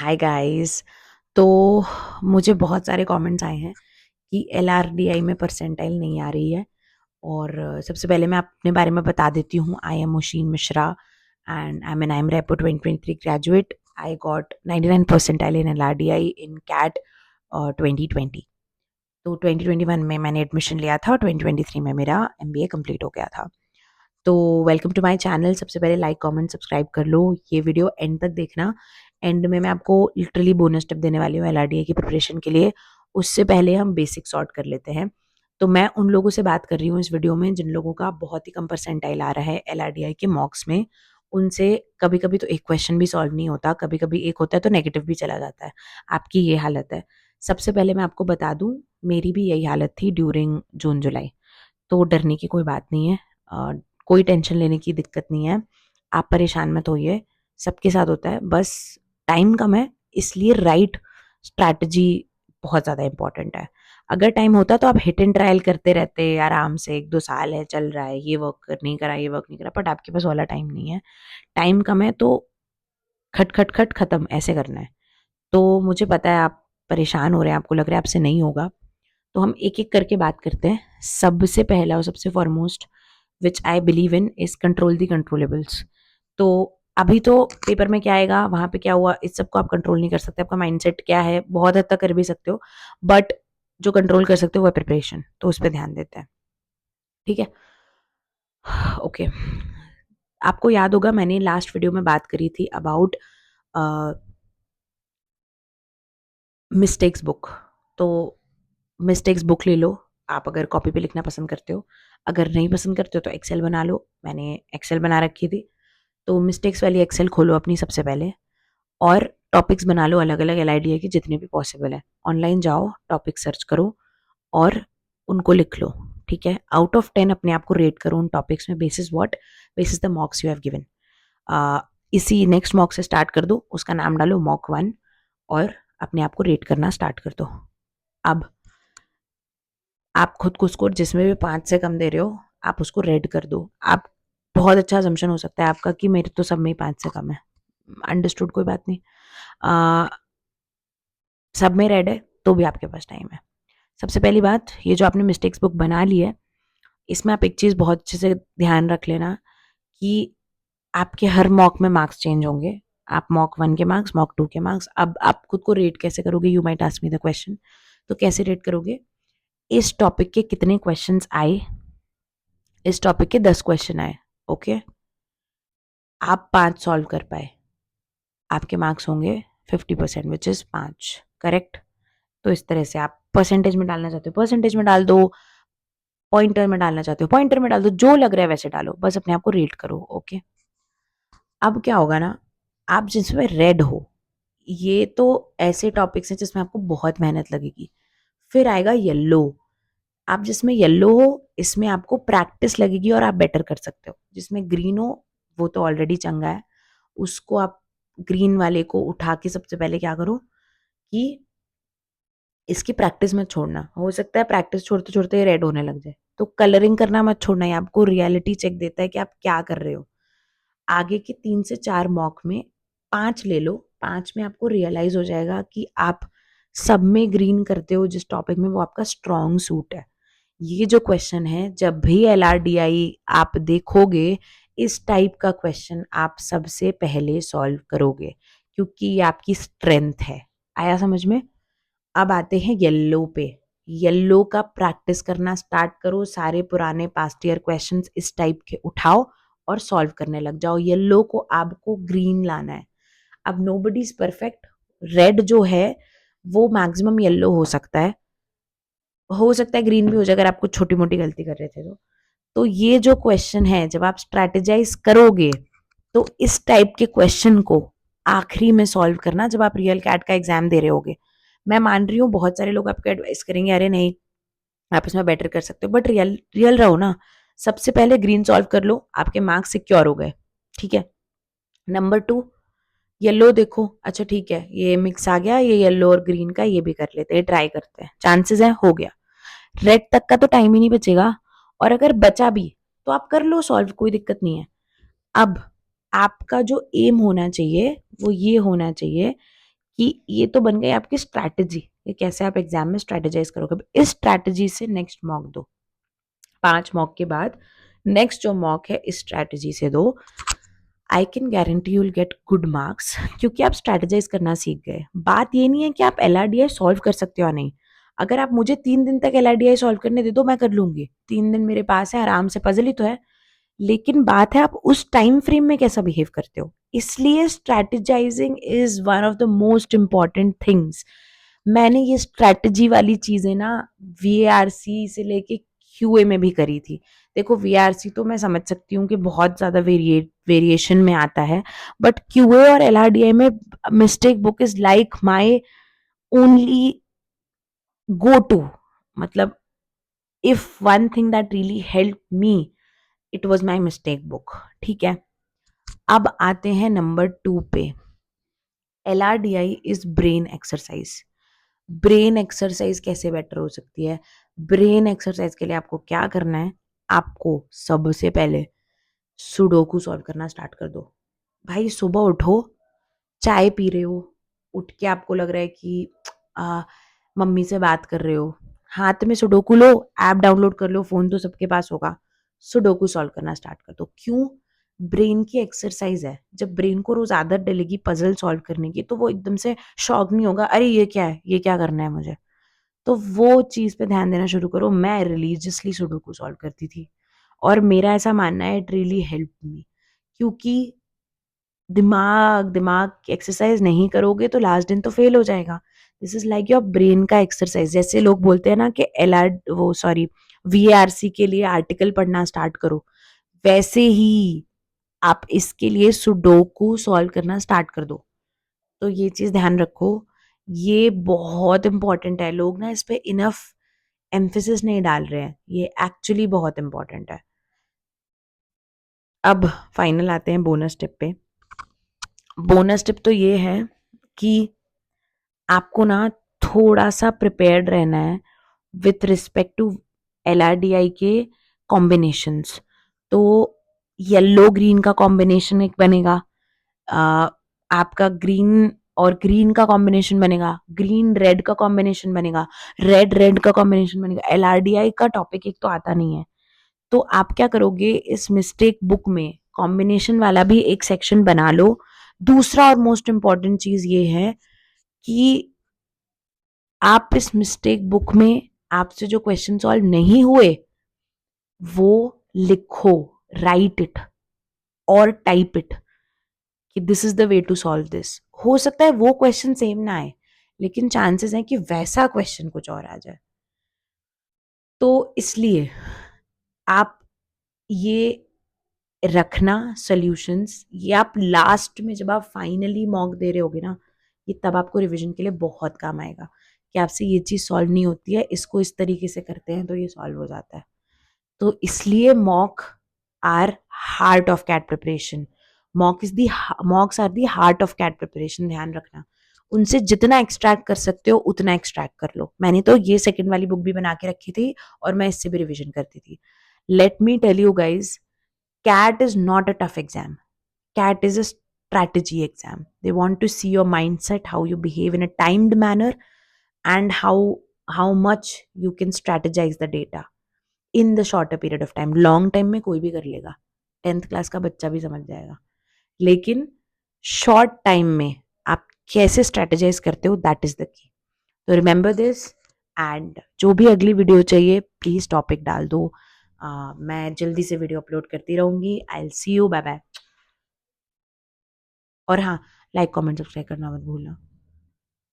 Hi guys. तो मुझे बहुत सारे कमेंट्स आए हैं कि एलआरडीआई में परसेंटाइल नहीं आ रही है। और सबसे पहले मैं अपने बारे में बता देती हूँ। I am Mushin Mishra and I am repo 2023 graduate. I got 99 percentile in LRDI in CAT 2020। तो 2021 में मैंने एडमिशन लिया था और 2023 में मेरा एमबीए कंप्लीट हो गया था। तो वेलकम टू माय चैनल। सबसे पहले लाइक कमेंट सब्सक्राइब कर लो। ये वीडियो एंड तक देखना। एंड में मैं आपको लिटरली बोनस टिप देने वाली हूँ एलआरडीए की प्रिपरेशन के लिए। उससे पहले हम बेसिक सॉर्ट कर लेते हैं। तो मैं उन लोगों से बात कर रही हूँ इस वीडियो में जिन लोगों का बहुत ही कम परसेंटाइल आ रहा है एलआरडीआई के मॉक्स में। उनसे कभी कभी तो एक क्वेश्चन भी सॉल्व नहीं होता, कभी कभी एक होता है तो नेगेटिव भी चला जाता है। आपकी ये हालत है। सबसे पहले मैं आपको बता दूं, मेरी भी यही हालत थी ड्यूरिंग जून जुलाई। तो डरने की कोई बात नहीं है। कोई टेंशन लेने की दिक्कत नहीं है। आप परेशान मत होइए। सबके साथ होता है, बस टाइम कम है, इसलिए राइट स्ट्रैटेजी बहुत ज़्यादा इंपॉर्टेंट है। अगर टाइम होता तो आप हिट एंड ट्रायल करते रहते आराम से। 1-2 साल है, चल रहा है, ये वर्क नहीं करा, ये वर्क नहीं करा, बट आपके पास वाला टाइम नहीं है। टाइम कम है तो खट खट खट खत्म ऐसे करना है। तो मुझे पता है आप परेशान हो रहे हैं, आपको लग रहा है आपसे नहीं होगा। तो हम एक एक करके बात करते हैं। सबसे पहला और सबसे foremost which I believe in is control the controllables. तो अभी तो पेपर में क्या आएगा, वहां पे क्या हुआ, इस सबको आप कंट्रोल नहीं कर सकते। आपका माइंडसेट क्या है, बहुत हद तक कर भी सकते हो, बट जो कंट्रोल कर सकते हो वो प्रिपरेशन। तो उस पर ध्यान देते हैं, ठीक है। ओके, आपको याद होगा मैंने लास्ट वीडियो में बात करी थी अबाउट मिस्टेक्स बुक। तो मिस्टेक्स बुक ले लो। आप अगर कॉपी पे लिखना पसंद करते हो, अगर नहीं पसंद करते हो तो एक्सेल बना लो। मैंने एक्सेल बना रखी थी। तो मिस्टेक्स वाली एक्सेल खोलो अपनी सबसे पहले, और टॉपिक्स बना लो अलग अलग एलआईडीआई के जितने भी पॉसिबल है। ऑनलाइन जाओ, टॉपिक सर्च करो और उनको लिख लो, ठीक है। आउट ऑफ 10 अपने आप को रेट करो उन टॉपिक्स में। Basis what? Basis the मॉक्स you have given. इसी नेक्स्ट मॉक से स्टार्ट कर दो, उसका नाम डालो मॉक 1, और अपने आप को रेट करना स्टार्ट कर दो। अब आप खुद को स्कोर जिसमें भी 5 से कम दे रहे हो, आप उसको रेड कर दो। आप बहुत अच्छा असम्पशन हो सकता है आपका कि मेरे तो सब में ही 5 से कम है। अंडरस्टूड, कोई बात नहीं। आ, सब में रेड है तो भी आपके पास टाइम है। सबसे पहली बात, ये जो आपने मिस्टेक्स बुक बना ली है, इसमें आप एक चीज़ बहुत अच्छे से ध्यान रख लेना कि आपके हर मॉक में मार्क्स चेंज होंगे। आप मॉक 1 के मार्क्स, मॉक 2 के मार्क्स। अब आप खुद को रेट कैसे करोगे? You might ask me the question. तो कैसे रेट करोगे? इस टॉपिक के कितने क्वेश्चंस आए? इस टॉपिक के 10 क्वेश्चन आए, ओके। आप 5 सॉल्व कर पाए, आपके मार्क्स होंगे 50%, विच इज 5, करेक्ट। तो इस तरह से आप परसेंटेज में डालना चाहते हो परसेंटेज में डाल दो, पॉइंटर में डालना चाहते हो पॉइंटर में डाल दो, जो लग रहा है वैसे डालो, बस अपने आप को रेट करो, ओके। अब क्या होगा ना, आप जिसमें रेड हो, ये तो ऐसे टॉपिक्स हैं जिसमें आपको बहुत मेहनत लगेगी। फिर आएगा येलो। आप जिसमें येलो हो, इसमें आपको प्रैक्टिस लगेगी और आप बेटर कर सकते हो। जिसमें ग्रीन हो, वो तो ऑलरेडी चंगा है। उसको आप ग्रीन वाले को उठा के सबसे पहले क्या करो कि इसकी प्रैक्टिस मत छोड़ना। हो सकता है प्रैक्टिस छोड़ते छोड़ते ये रेड होने लग जाए, तो कलरिंग करना मत छोड़ना। ये आपको रियलिटी चेक देता है कि आप क्या कर रहे हो। आगे के 3 से 4 मॉक में 5 ले लो। 5 में आपको रियलाइज हो जाएगा कि आप सब में ग्रीन करते हो, जिस टॉपिक में वो आपका स्ट्रॉन्ग सूट है। ये जो क्वेश्चन है, जब भी एलआरडीआई आप देखोगे, इस टाइप का क्वेश्चन आप सबसे पहले सॉल्व करोगे, क्योंकि ये आपकी स्ट्रेंथ है। आया समझ में? अब आते हैं येलो पे। येलो का प्रैक्टिस करना स्टार्ट करो। सारे पुराने पास्ट ईयर क्वेश्चंस इस टाइप के उठाओ और सॉल्व करने लग जाओ। येलो को आपको ग्रीन लाना है। अब नोबडी इज परफेक्ट। रेड जो है वो मैक्सिमम येलो हो सकता है ग्रीन भी हो जाए अगर आप कुछ छोटी मोटी गलती कर रहे थे तो ये जो क्वेश्चन है, जब आप स्ट्रैटेजाइज करोगे तो इस टाइप के क्वेश्चन को आखिरी में सॉल्व करना, जब आप रियल कैट का एग्जाम दे रहे होगे। मैं मान रही हूँ बहुत सारे लोग आपको एडवाइस करेंगे, अरे नहीं आप इसमें बेटर कर सकते हो, बट रियल रियल रहो ना। सबसे पहले ग्रीन सॉल्व कर लो, आपके मार्क्स सिक्योर हो गए, ठीक है। नंबर 2, येलो देखो, अच्छा ठीक है ये मिक्स आ गया, ये येलो और ग्रीन का ये भी कर लेते हैं, ट्राई करते हैं, चांसेस है हो गया। रेड तक का तो टाइम ही नहीं बचेगा, और अगर बचा भी तो आप कर लो सॉल्व, कोई दिक्कत नहीं है। अब आपका जो एम होना चाहिए वो ये होना चाहिए कि ये तो बन गई आपकी स्ट्रैटेजी, ये कैसे आप एग्जाम में स्ट्रैटेजाइज करोगे। इस स्ट्रैटेजी से नेक्स्ट मॉक दो, 5 मॉक के बाद नेक्स्ट जो मॉक है इस स्ट्रैटेजी से दो। I can guarantee you will get good marks, क्योंकि आप स्ट्रैटेजाइज करना सीख गए। बात ये नहीं है कि आप LRDI सॉल्व कर सकते हो या नहीं। अगर आप मुझे 3 दिन तक LRDI सॉल्व करने दे दो, मैं कर लूंगी। 3 दिन मेरे पास है, आराम से, पजल ही तो है। लेकिन बात है आप उस टाइम फ्रेम में कैसा बिहेव करते हो। इसलिए strategising is one of the most important things. मैंने ये स्ट्रैटेजी वाली चीजें ना VARC से लेके QA में भी करी थी। देखो VARC तो मैं समझ सकती हूँ कि बहुत ज्यादा वेरिएशन में आता है, बट QA और LRDI में mistake book is like my only go to. मतलब if one thing that really help me, it was my mistake book. ठीक है, अब आते हैं नंबर 2 पे। LRDI is brain exercise. Brain exercise कैसे बेटर हो सकती है? ब्रेन एक्सरसाइज के लिए आपको क्या करना है? आपको सबसे पहले सुडोकू सॉल्व करना स्टार्ट कर दो। भाई सुबह उठो, चाय पी रहे हो, उठ के आपको लग रहा है कि आ, मम्मी से बात कर रहे हो, हाथ में सुडोकू लो, ऐप डाउनलोड कर लो, फोन तो सबके पास होगा, सुडोकू सॉल्व करना स्टार्ट कर दो। क्यों? ब्रेन की एक्सरसाइज है। जब ब्रेन को रोज आदत डलेगी पजल सॉल्व करने की, तो वो एकदम से शॉक नहीं होगा, अरे ये क्या है, ये क्या करना है मुझे। तो वो चीज पे ध्यान देना शुरू करो। मैं रिलीजियसली सुडोकू सॉल्व करती थी, और मेरा ऐसा मानना है इट रियली हेल्प मी। क्योंकि दिमाग दिमाग की एक्सरसाइज नहीं करोगे तो लास्ट दिन तो फेल हो जाएगा। This is like your brain का एक्सरसाइज। जैसे लोग बोलते हैं ना कि VARC के लिए आर्टिकल पढ़ना स्टार्ट करो, वैसे ही आप इसके लिए सुडोकू सॉल्व करना स्टार्ट कर दो। तो ये चीज ध्यान रखो, ये बहुत इंपॉर्टेंट है। लोग ना इस पे इनफ एम्फेसिस नहीं डाल रहे हैं, ये एक्चुअली बहुत इंपॉर्टेंट है। अब फाइनल आते हैं बोनस टिप पे। बोनस टिप तो ये है कि आपको ना थोड़ा सा प्रिपेयर्ड रहना है विथ रिस्पेक्ट टू LRDI के कॉम्बिनेशंस। तो येलो ग्रीन का कॉम्बिनेशन एक बनेगा, आपका ग्रीन और ग्रीन का कॉम्बिनेशन बनेगा, ग्रीन रेड का कॉम्बिनेशन बनेगा, रेड रेड का कॉम्बिनेशन बनेगा। LRDI का टॉपिक एक तो आता नहीं है, तो आप क्या करोगे, इस मिस्टेक बुक में कॉम्बिनेशन वाला भी एक सेक्शन बना लो। दूसरा और मोस्ट इंपॉर्टेंट चीज ये है कि आप इस मिस्टेक बुक में आपसे जो क्वेश्चन सॉल्व नहीं हुए वो लिखो, राइट इट और टाइप इट कि this is the way to solve this. हो सकता है वो क्वेश्चन सेम ना आए, लेकिन चांसेस हैं कि वैसा क्वेश्चन कुछ और आ जाए। तो इसलिए आप ये रखना सॉल्यूशंस, ये आप लास्ट में जब आप फाइनली मॉक दे रहे होगे ना, ये तब आपको रिवीजन के लिए बहुत काम आएगा कि आपसे ये चीज सॉल्व नहीं होती है, इसको इस तरीके से करते हैं तो ये सॉल्व हो जाता है। तो इसलिए mock are heart of CAT preparation. Mocks are the heart of CAT preparation. ध्यान रखना, उनसे जितना एक्सट्रैक्ट कर सकते हो उतना एक्सट्रैक्ट कर लो। मैंने तो ये सेकंड वाली बुक भी बना के रखी थी और मैं इससे भी रिवीजन करती थी। Let me tell you guys, CAT is not a tough exam. CAT is a strategy exam. They want to see your mindset, how you behave in a timed manner, and how much you can strategize the data in the shorter period of time. Long time में कोई भी कर लेगा, 10th class का बच्चा भी समझ जाएगा, लेकिन शॉर्ट टाइम में आप कैसे स्ट्रेटेजाइज करते हो, दैट इज द की। तो रिमेंबर दिस। एंड जो भी अगली वीडियो चाहिए प्लीज टॉपिक डाल दो, मैं जल्दी से वीडियो अपलोड करती रहूंगी। I will see you, bye bye. और हाँ, लाइक कमेंट सब्सक्राइब करना मत भूलना।